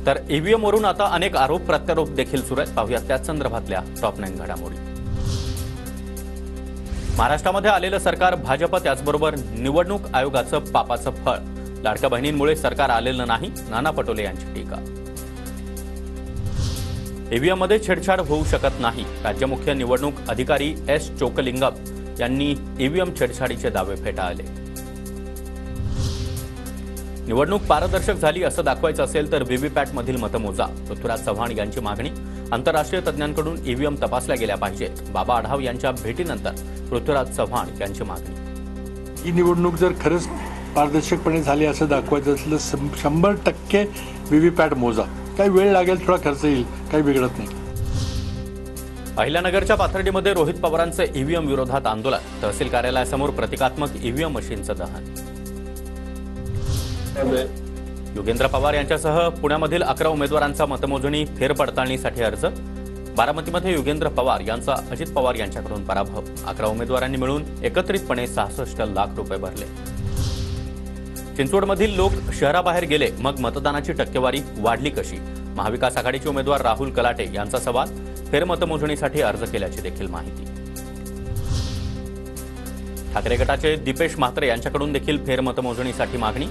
तर ईव्हीएम वरून आता अनेक आरोप प्रत्यारोप देखील सुरू आहेत। पाहूया त्या संदर्भातल्या टॉप 9 घडामोडी। महाराष्ट्रामध्ये आलेलं सरकार भाजप, त्याचबरोबर निवडणूक आयोगाचं पापाचं फळ। लाडक्या बहिणींमुळे सरकार आलेलं नाही, नाना पटोले यांची टीका। ईव्हीएम मध्ये छेडछाड होऊ शकत नाही, राज्य मुख्य निवडणूक अधिकारी एस चोकलिंगम यांनी ईव्हीएम छेडछाडीचे दावे फेटाळले। निवडणूक पारदर्शक झाली असं दाखवायचं असेल तर व्हीव्हीपॅट मधील मतमोजा। पृथ्वीराज चव्हाण यांची मागणी। आंतरराष्ट्रीय तज्ञांकडून ईव्हीएम तपासल्या गेल्या पाहिजेत। बाबा आढाव यांच्या भेटीनंतर पृथ्वीराज चव्हाण यांची मागणी। ही निवडणूक जर खरंच पारदर्शकपणे झाली असं दाखवायचं असलं 100% व्हीव्हीपॅट मोजा। काही वेळ लागेल, थोडा खर्च येईल, काही बिघडत नाही। अहिल्यानगरच्या पाथर्डीमध्ये रोहित पवारांचे ईव्हीएम विरोधात आंदोलन। तहसील कार्यालयासमोर प्रतिकात्मक ईव्हीएम मशीनचं दहन। योगेंद्र पवार यांच्यासह पुण्यामधील 11 उमेदवारांचा मतमोजणी फेरपडताळणीसाठी अर्ज। बारामतीमध्ये योगेंद्र पवार यांचा अजित पवार यांच्याकडून पराभव। 11 उमेदवारांनी मिळून एकत्रितपणे 66 लाख रुपये भरले। चिंचवडमधील लोक शहराबाहेर गेले, मग मतदानाची टक्केवारी वाढली कशी? महाविकास आघाडीचे उमेदवार राहुल कलाटे यांचा सवाल। फेरमतमोजणीसाठी अर्ज केल्याची देखील माहिती। ठाकरे गटाचे दीपेश म्हात्रे यांच्याकडून देखील फेरमतमोजणीसाठी मागणी।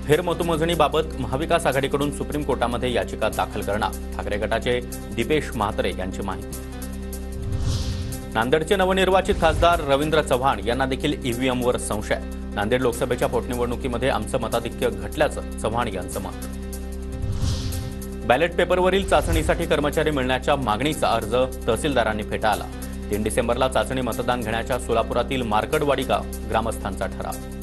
फेरमतमोजणीबाबत महाविकास आघाडीकडून सुप्रीम कोर्टामध्ये याचिका दाखल करणार, ठाकरे गटाचे दीपेश म्हात्रे यांची माहिती। नांदेडचे नवनिर्वाचित खासदार रवींद्र चव्हाण यांना देखील ईव्हीएमवर संशय। नांदेड लोकसभेच्या पोटनिवडणुकीमध्ये आमचं मताधिक्य घटल्याचं चव्हाण यांचं मत। बॅलेट पेपरवरील चाचणीसाठी कर्मचारी मिळण्याच्या मागणीचा अर्ज तहसीलदारांनी फेटाळला। 3 डिसेंबरला चाचणी मतदान घेण्याच्या सोलापुरातील मार्कडवाडी ग्रामस्थांचा ठराव।